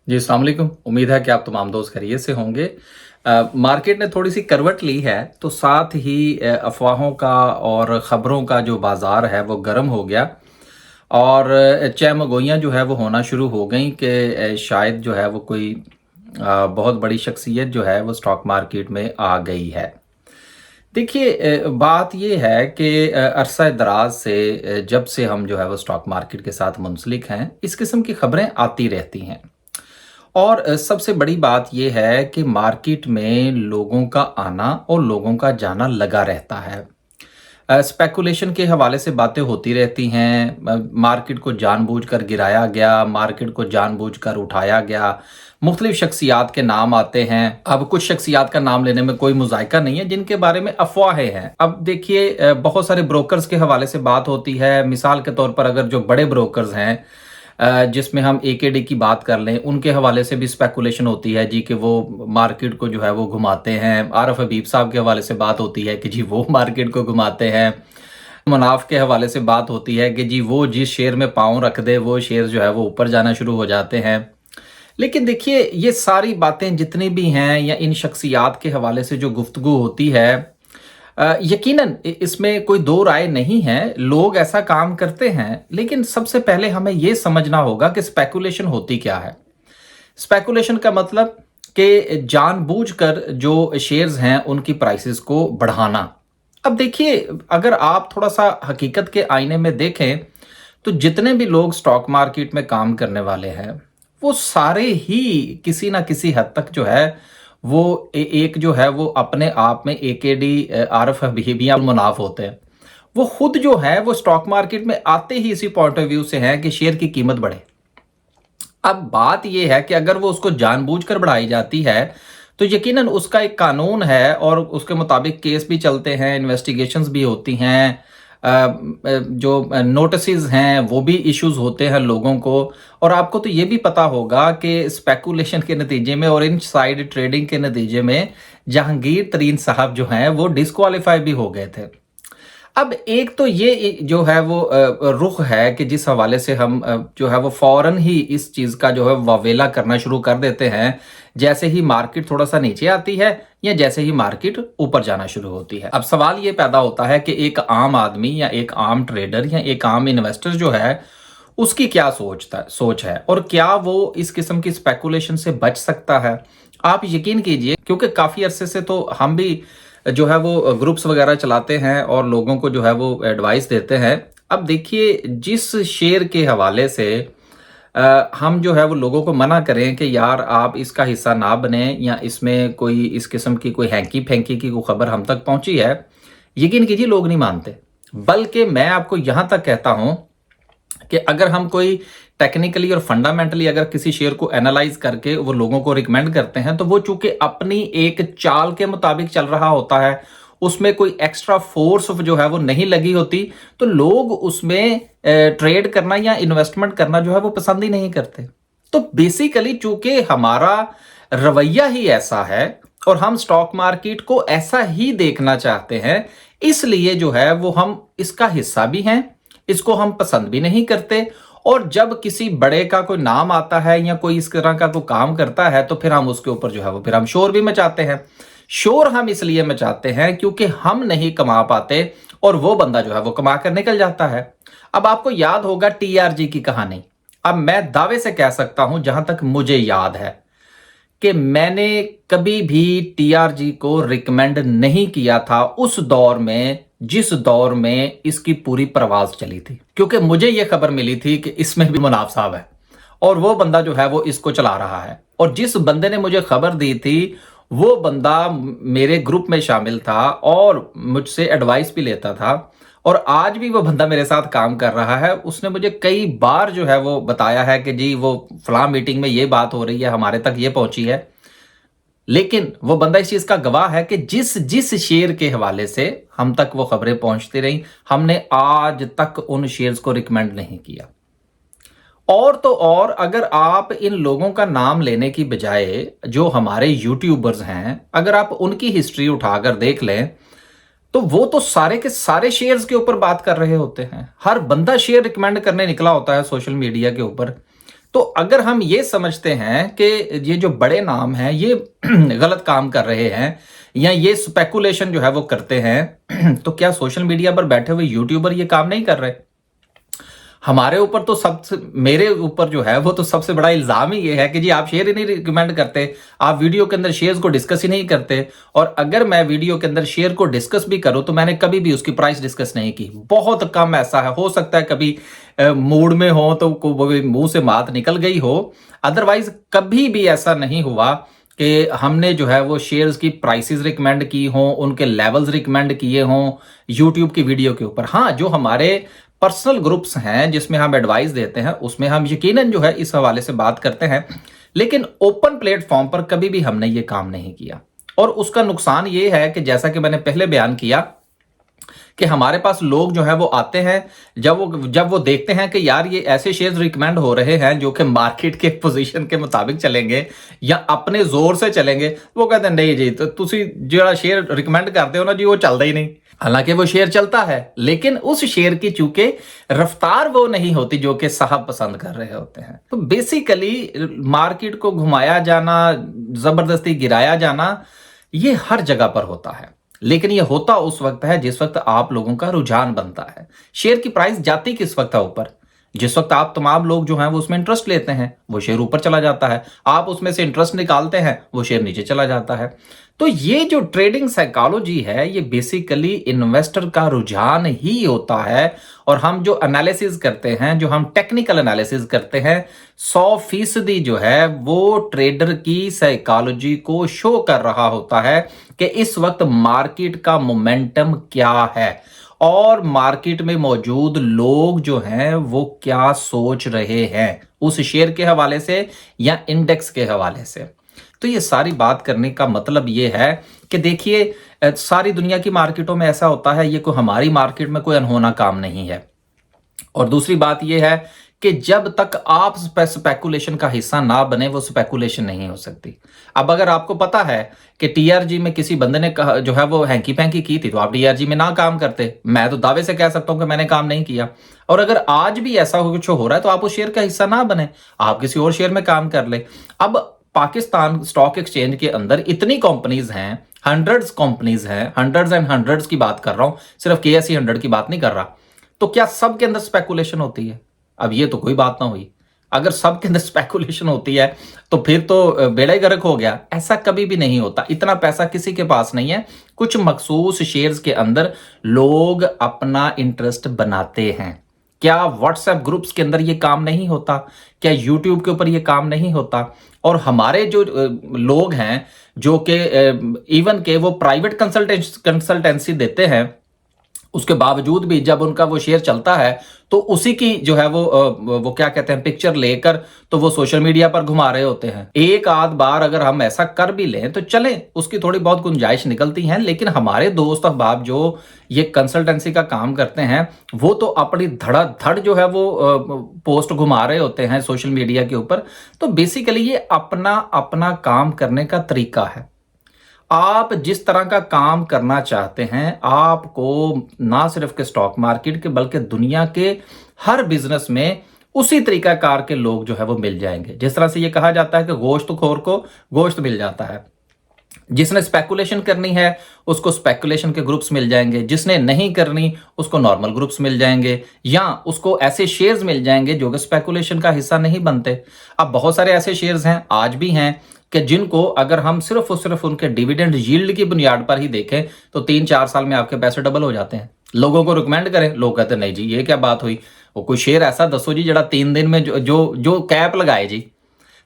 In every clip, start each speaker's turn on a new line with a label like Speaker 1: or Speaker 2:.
Speaker 1: जी, अस्सलाम वालेकुम। उम्मीद है कि आप तमाम दोस्त खैरियत से होंगे। मार्केट ने थोड़ी-सी करवट ली है, तो साथ ही अफ़वाहों का और ख़बरों का जो बाज़ार है, वो गर्म हो गया और चहमगोइयाँ जो है, वो होना शुरू हो गई कि शायद जो है, वो कोई बहुत बड़ी शख्सियत जो है, वो स्टॉक मार्केट में आ गई है। देखिए बात ये है कि अरसा दराज से जब से हम जो है, वो स्टॉक मार्केट के साथ मुंसलिक हैं, इस किस्म की ख़बरें आती रहती हैं। और सबसे बड़ी बात ये है कि मार्केट में लोगों का आना और लोगों का जाना लगा रहता है। स्पेकुलेशन के हवाले से बातें होती रहती हैं। मार्केट को जानबूझकर गिराया गया, मार्केट को जानबूझकर उठाया गया, मुख्तलिफ शख्सियात के नाम आते हैं। अब कुछ शख्सियात का नाम लेने में कोई मुज़ायका नहीं है जिनके बारे में अफवाहें हैं। अब देखिए बहुत सारे ब्रोकर्स के हवाले से बात होती है। मिसाल के तौर पर अगर जो बड़े ब्रोकर्स हैं जिसमें हम एकेडी की बात कर लें, उनके हवाले से भी स्पेकुलेशन होती है जी कि वो मार्केट को जो है वो घुमाते हैं। आरफ हबीब साहब के हवाले से बात होती है कि जी वो मार्केट को घुमाते हैं। मुनाफ के हवाले से बात होती है कि जी वो जिस शेयर में पाँव रख दे वो शेयर जो है वो ऊपर जाना शुरू हो जाते हैं। लेकिन देखिए ये सारी बातें जितनी भी हैं या इन शख्सियात के हवाले से जो गुफ्तगू होती है यकीनन इसमें कोई दो राय नहीं है। लोग ऐसा काम करते हैं, लेकिन सबसे पहले हमें ये समझना होगा कि स्पेकुलेशन होती क्या है। स्पेकुलेशन का मतलब कि जानबूझकर जो शेयर्स हैं उनकी प्राइसेस को बढ़ाना। अब देखिए अगर आप थोड़ा सा हकीकत के आईने में देखें तो जितने भी लोग स्टॉक मार्केट में काम करने वाले हैं वो सारे ही किसी ना किसी हद तक जो है वो एक जो है वो अपने आप में एकेडी आरफ हबीबिया मुनाफ होते हैं। वो खुद जो है वो स्टॉक मार्केट में आते ही इसी पॉइंट ऑफ व्यू से हैं कि शेयर की कीमत बढ़े। अब बात यह है कि अगर वो उसको जानबूझकर बढ़ाई जाती है तो यकीनन उसका एक कानून है और उसके मुताबिक केस भी चलते हैं, इन्वेस्टिगेशंस भी होती हैं। जो नोटिसेस हैं वो भी इश्यूज होते हैं लोगों को। और आपको तो ये भी पता होगा कि स्पेकुलेशन के नतीजे में और इनसाइड ट्रेडिंग के नतीजे में जहांगीर तरीन साहब जो हैं वो डिस्क्वालीफाई भी हो गए थे। अब एक तो ये जो है वो रुख है कि जिस हवाले से हम जो है वो फौरन ही इस चीज़ का जो है वावेला करना शुरू कर देते हैं जैसे ही मार्केट थोड़ा सा नीचे आती है या जैसे ही मार्केट ऊपर जाना शुरू होती है। अब सवाल ये पैदा होता है कि एक आम आदमी या एक आम ट्रेडर या एक आम इन्वेस्टर जो है उसकी क्या सोच है और क्या वो इस किस्म की स्पेकुलेशन से बच सकता है। आप यकीन कीजिए क्योंकि काफ़ी अरसे से तो हम भी जो है वो ग्रुप्स वगैरह चलाते हैं और लोगों को जो है वो एडवाइस देते हैं। अब देखिए जिस शेयर के हवाले से हम जो है वो लोगों को मना करें कि यार आप इसका हिस्सा ना बने या इसमें कोई इस किस्म की कोई हैंकी फेंकी की कोई खबर हम तक पहुंची है, यकीन कीजिए लोग नहीं मानते। बल्कि मैं आपको यहां तक कहता हूं कि अगर हम कोई टेक्निकली और फंडामेंटली अगर किसी शेयर को एनालाइज करके वो लोगों को रिकमेंड करते हैं तो वो चूंकि अपनी एक चाल के मुताबिक चल रहा होता है, उसमें कोई एक्स्ट्रा फोर्स जो है वो नहीं लगी होती, तो लोग उसमें ट्रेड करना या इन्वेस्टमेंट करना जो है वो पसंद ही नहीं करते। तो बेसिकली चूंकि हमारा रवैया ही ऐसा है और हम स्टॉक मार्केट को ऐसा ही देखना चाहते हैं, इसलिए जो है वो हम इसका हिस्सा भी हैं, इसको हम पसंद भी नहीं करते। और जब किसी बड़े का कोई नाम आता है या कोई इस तरह का कोई काम करता है तो फिर हम उसके ऊपर जो है वो फिर हम शोर भी मचाते हैं। शोर हम इसलिए मचाते हैं क्योंकि हम नहीं कमा पाते और वो बंदा जो है वो कमा कर निकल जाता है। अब आपको याद होगा टीआरजी की कहानी। अब मैं दावे से कह सकता हूं जहां तक मुझे याद है कि मैंने कभी भी टीआरजी को रिकमेंड नहीं किया था उस दौर में जिस दौर में इसकी पूरी प्रवास चली थी, क्योंकि मुझे यह खबर मिली थी कि इसमें भी मुनाफ साहब है और वो बंदा जो है वो इसको चला रहा है। और जिस बंदे ने मुझे खबर दी थी वो बंदा मेरे ग्रुप में शामिल था और मुझसे एडवाइस भी लेता था और आज भी वो बंदा मेरे साथ काम कर रहा है। उसने मुझे कई बार जो है वो बताया है कि जी वो फलां मीटिंग में ये बात हो रही है, हमारे तक ये पहुंची है। लेकिन वो बंदा इस चीज का गवाह है कि जिस जिस शेयर के हवाले से हम तक वो खबरें पहुंचती रही, हमने आज तक उन शेयर्स को रिकमेंड नहीं किया। और तो और अगर आप इन लोगों का नाम लेने की बजाय जो हमारे यूट्यूबर्स हैं, अगर आप उनकी हिस्ट्री उठाकर देख लें तो वो तो सारे के सारे शेयर्स के ऊपर बात कर रहे होते हैं। हर बंदा शेयर रिकमेंड करने निकला होता है सोशल मीडिया के ऊपर। तो अगर हम ये समझते हैं कि ये जो बड़े नाम हैं ये गलत काम कर रहे हैं या ये स्पेकुलेशन जो है वो करते हैं, तो क्या सोशल मीडिया पर बैठे हुए यूट्यूबर ये काम नहीं कर रहे? हमारे ऊपर तो सबसे, मेरे ऊपर जो है वो तो सबसे बड़ा इल्जाम ही ये है कि जी आप शेयर ही नहीं रिकमेंड करते, आप वीडियो के अंदर शेयर्स को डिस्कस ही नहीं करते। और अगर मैं वीडियो के अंदर शेयर को डिस्कस भी करूं तो मैंने कभी भी उसकी प्राइस डिस्कस नहीं की। बहुत कम ऐसा है, हो सकता है कभी मूड में हो तो मुंह से बात निकल गई हो, अदरवाइज कभी भी ऐसा नहीं हुआ कि हमने जो है वो शेयर्स की प्राइसेस रिकमेंड की हों, उनके लेवल्स रिकमेंड किए हों यूट्यूब की वीडियो के ऊपर। हाँ, जो हमारे पर्सनल ग्रुप्स हैं जिसमें हम एडवाइस देते हैं उसमें हम यकीनन जो है इस हवाले से बात करते हैं, लेकिन ओपन प्लेटफॉर्म पर कभी भी हमने ये काम नहीं किया। और उसका नुकसान ये है कि जैसा कि मैंने पहले बयान किया कि हमारे पास लोग जो है वो आते हैं, जब वो देखते हैं कि यार ये ऐसे शेयर्स रिकमेंड हो रहे हैं जो कि मार्केट के पोजीशन के मुताबिक चलेंगे या अपने जोर से चलेंगे, वो कहते हैं नहीं जी, तो तुसी जो शेयर रिकमेंड करते हो ना जी वो चलता ही नहीं। हालांकि वो शेयर चलता है, लेकिन उस शेयर की चूंकि रफ्तार वो नहीं होती जो कि साहब पसंद कर रहे होते हैं। तो बेसिकली मार्केट को घुमाया जाना, जबरदस्ती गिराया जाना, ये हर जगह पर होता है, लेकिन ये होता उस वक्त है जिस वक्त आप लोगों का रुझान बनता है। शेयर की प्राइस जाती किस वक्त है ऊपर? जिस वक्त आप तमाम लोग जो हैं वो उसमें इंटरेस्ट लेते हैं, वो शेयर ऊपर चला जाता है। आप उसमें से इंटरेस्ट निकालते हैं, वो शेयर नीचे चला जाता है। तो ये जो ट्रेडिंग साइकोलॉजी है ये बेसिकली इन्वेस्टर का रुझान ही होता है। और हम जो एनालिसिस करते हैं, जो हम टेक्निकल एनालिसिस करते हैं, 100% जो है वो ट्रेडर की साइकोलॉजी को शो कर रहा होता है कि इस वक्त मार्केट का मोमेंटम क्या है और मार्केट में मौजूद लोग जो हैं वो क्या सोच रहे हैं उस शेयर के हवाले से या इंडेक्स के हवाले से। तो ये सारी बात करने का मतलब ये है कि देखिए, सारी दुनिया की मार्केटों में ऐसा होता है, ये कोई हमारी मार्केट में कोई अनहोना काम नहीं है। और दूसरी बात यह है कि जब तक आप स्पेकुलेशन का हिस्सा ना बने वो स्पेकुलेशन नहीं हो सकती। अब अगर आपको पता है कि टीआरजी में किसी बंदे ने कहा जो है वो हैंकी पैंकी की थी, तो आप टीआरजी में ना काम करते। मैं तो दावे से कह सकता हूं कि मैंने काम नहीं किया। और अगर आज भी ऐसा कुछ हो रहा है तो आप उस शेयर का हिस्सा ना बने, आप किसी और शेयर में काम कर ले। अब पाकिस्तान स्टॉक एक्सचेंज के अंदर इतनी कंपनीज हैं, हंड्रेड्स कंपनीज हैं, हंड्रेड्स एंड हंड्रेड्स की बात कर रहा हूं, सिर्फ केएसई 100 की बात नहीं कर रहा। तो क्या सबके अंदर स्पेकुलेशन होती है? अब ये तो कोई बात ना हुई। अगर सबके अंदर स्पेकुलेशन होती है तो फिर तो बेड़ा ही गर्क हो गया। ऐसा कभी भी नहीं होता, इतना पैसा किसी के पास नहीं है। कुछ मखसूस शेयर्स के अंदर लोग अपना इंटरेस्ट बनाते हैं। क्या व्हाट्सएप ग्रुप्स के अंदर ये काम नहीं होता? क्या यूट्यूब के ऊपर ये काम नहीं होता? और हमारे जो लोग हैं जो कि इवन के वो प्राइवेट कंसल्टेंसी देते हैं, उसके बावजूद भी जब उनका वो शेयर चलता है तो उसी की जो है वो क्या कहते हैं पिक्चर लेकर तो वो सोशल मीडिया पर घुमा रहे होते हैं। एक आध बार अगर हम ऐसा कर भी लें तो चलें, उसकी थोड़ी बहुत गुंजाइश निकलती है। लेकिन हमारे दोस्त अहबाब जो ये कंसल्टेंसी का काम करते हैं वो तो अपनी धड़ाधड़ जो है वो पोस्ट घुमा रहे होते हैं सोशल मीडिया के ऊपर। तो बेसिकली ये अपना अपना काम करने का तरीका है। आप जिस तरह का काम करना चाहते हैं, आपको ना सिर्फ के स्टॉक मार्केट के बल्कि दुनिया के हर बिजनेस में उसी तरीकाकार के लोग जो है वो मिल जाएंगे। जिस तरह से ये कहा जाता है कि गोश्तखोर को गोश्त मिल जाता है, जिसने स्पेकुलेशन करनी है उसको स्पेकुलेशन के ग्रुप्स मिल जाएंगे, जिसने नहीं करनी उसको नॉर्मल ग्रुप्स मिल जाएंगे, या उसको ऐसे शेयर्स मिल जाएंगे जो कि स्पेकुलेशन का हिस्सा नहीं बनते। अब बहुत सारे ऐसे शेयर्स हैं, आज भी हैं, कि जिनको अगर हम सिर्फ और सिर्फ उनके डिविडेंड यील्ड की बुनियाद पर ही देखें तो 3-4 साल में आपके पैसे डबल हो जाते हैं। लोगों को रिकमेंड करें, लोग कहते हैं नहीं जी ये क्या बात हुई, वो कोई शेयर ऐसा दसो जी जरा 3 दिन में जो कैप लगाए जी।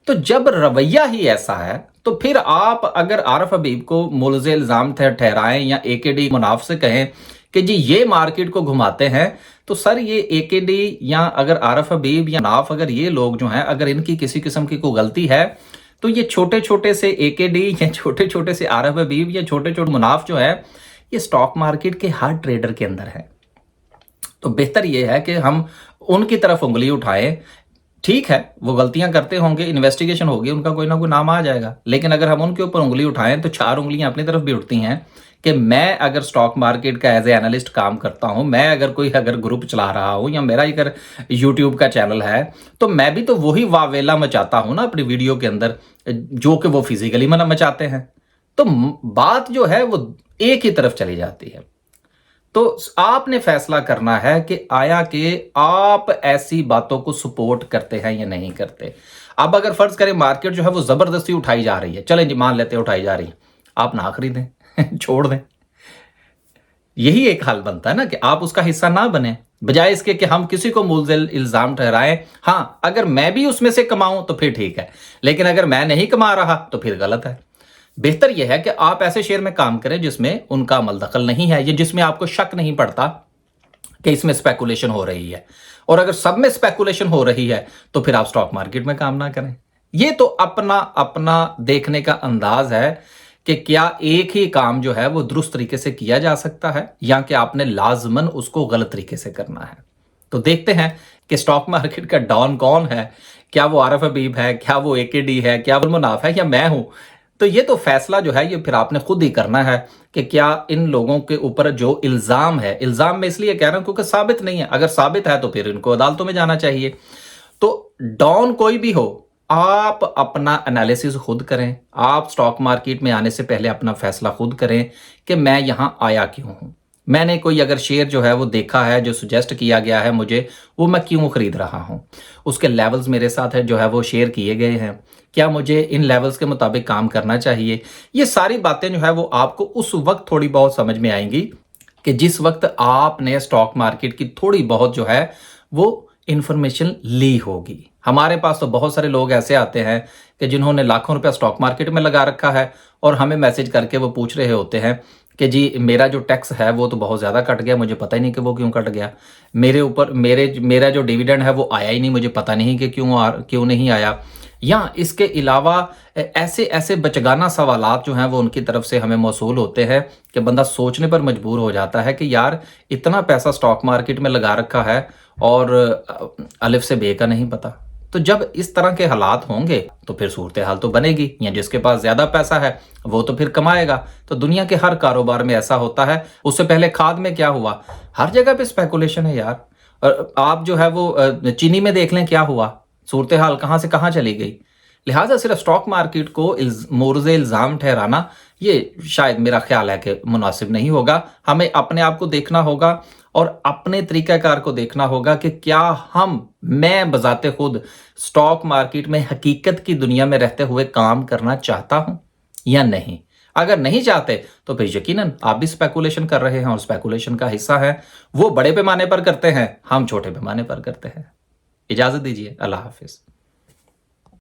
Speaker 1: तो जब रवैया ही ऐसा है तो फिर आप अगर आरिफ हबीब को मुलज़े इल्जाम ठहराएं या एकेडी मुनाफ से कहें कि जी ये मार्केट को घुमाते हैं, तो सर ये एकेडी या अगर आरिफ हबीब या मुनाफ, अगर ये लोग जो हैं अगर इनकी किसी किस्म की कोई गलती है तो ये छोटे छोटे से एकेडी या छोटे छोटे से आरिफ हबीब या छोटे छोटे मुनाफ जो है ये स्टॉक मार्केट के हर ट्रेडर के अंदर है। तो बेहतर ये है कि हम उनकी तरफ उंगली उठाएं। ठीक है, वो गलतियां करते होंगे, इन्वेस्टिगेशन होगी, उनका कोई ना कोई नाम आ जाएगा। लेकिन अगर हम उनके ऊपर उंगली उठाएं तो चार उंगलियां अपनी तरफ भी उठती हैं कि मैं अगर स्टॉक मार्केट का एज ए एनालिस्ट काम करता हूं, मैं अगर ग्रुप चला रहा हूं या मेरा अगर यूट्यूब का चैनल है, तो मैं भी तो वही वावेला मचाता हूं ना अपनी वीडियो के अंदर, जो कि वो फिजिकली मचाते हैं। तो बात जो है वो एक ही तरफ चली जाती है। तो आपने फैसला करना है कि आया कि आप ऐसी बातों को सपोर्ट करते हैं या नहीं करते। अब अगर फर्ज करें मार्केट जो है वो जबरदस्ती उठाई जा रही है, चलें जी मान लेते हैं उठाई जा रही है, आप ना खरीदें छोड़ दें। यही एक हाल बनता है ना कि आप उसका हिस्सा ना बने, बजाय इसके कि हम किसी को मुल्ज़िम इल्जाम ठहराएं। हाँ, अगर मैं भी उसमें से कमाऊं तो फिर ठीक है, लेकिन अगर मैं नहीं कमा रहा तो फिर गलत है। बेहतर यह है कि आप ऐसे शेयर में काम करें जिसमें उनका अमल दखल नहीं है, या जिसमें आपको शक नहीं पड़ता कि इसमें स्पेकुलेशन हो रही है। और अगर सब में स्पेकुलेशन हो रही है तो फिर आप स्टॉक मार्केट में काम ना करें। ये तो अपना अपना देखने का अंदाज है कि क्या एक ही काम जो है वो दुरुस्त तरीके से किया जा सकता है, या कि आपने लाजमन उसको गलत तरीके से करना है। तो देखते हैं कि स्टॉक मार्केट का डॉन कौन है। क्या वो आरिफ हबीब है, क्या वो एकेडी है, क्या वो मुनाफ है, या मैं हूं। तो ये तो फैसला जो है ये फिर आपने खुद ही करना है कि क्या इन लोगों के ऊपर जो इल्जाम है, इल्जाम में इसलिए कह रहा हूं क्योंकि साबित नहीं है, अगर साबित है तो फिर इनको अदालतों में जाना चाहिए। तो डॉन कोई भी हो, आप अपना एनालिसिस खुद करें। आप स्टॉक मार्केट में आने से पहले अपना फैसला खुद करें कि मैं यहां आया क्यों हूं। मैंने कोई अगर शेयर जो है वो देखा है, जो सुजेस्ट किया गया है मुझे, वो मैं क्यों खरीद रहा हूं। उसके लेवल्स मेरे साथ है जो है वो शेयर किए गए हैं, क्या मुझे इन लेवल्स के मुताबिक काम करना चाहिए। ये सारी बातें जो है वो आपको उस वक्त थोड़ी बहुत समझ में आएंगी कि जिस वक्त आपने स्टॉक मार्केट की थोड़ी बहुत जो है वो इंफॉर्मेशन ली होगी। हमारे पास तो बहुत सारे लोग ऐसे आते हैं कि जिन्होंने लाखों रुपया स्टॉक मार्केट में लगा रखा है और हमें मैसेज करके वो पूछ रहे होते हैं कि जी मेरा जो टैक्स है वो तो बहुत ज़्यादा कट गया, मुझे पता ही नहीं कि वो क्यों कट गया। मेरे ऊपर मेरा जो डिविडेंड है वो आया ही नहीं, मुझे पता नहीं कि क्यों नहीं आया। या इसके अलावा ऐसे ऐसे बचगाना सवालात जो हैं वो उनकी तरफ से हमें मौसूल होते हैं कि बंदा सोचने पर मजबूर हो जाता है कि यार इतना पैसा स्टॉक मार्केट में लगा रखा है और अलिफ से बे का नहीं पता। तो जब इस तरह के हालात होंगे तो फिर सूरत हाल तो बनेगी, या जिसके पास ज्यादा पैसा है वो तो फिर कमाएगा। तो दुनिया के हर कारोबार में ऐसा होता है। उससे पहले खाद में क्या हुआ, हर जगह पे स्पेकुलेशन है यार। और आप जो है वो चीनी में देख लें क्या हुआ, सूरत हाल कहां से कहां चली गई। लिहाजा सिर्फ स्टॉक मार्केट को मोर्ज़े इल्ज़ाम ठहराना ये शायद मेरा ख्याल है कि मुनासिब नहीं होगा। हमें अपने आप को देखना होगा और अपने तरीक़ाकार को देखना होगा कि क्या मैं बजाते खुद स्टॉक मार्केट में हकीकत की दुनिया में रहते हुए काम करना चाहता हूं या नहीं। अगर नहीं चाहते तो फिर यकीनन आप भी स्पेकुलेशन कर रहे हैं, और स्पेकुलेशन का हिस्सा है वो बड़े पैमाने पर करते हैं, हम छोटे पैमाने पर करते हैं। इजाजत दीजिए, अल्लाह हाफिज।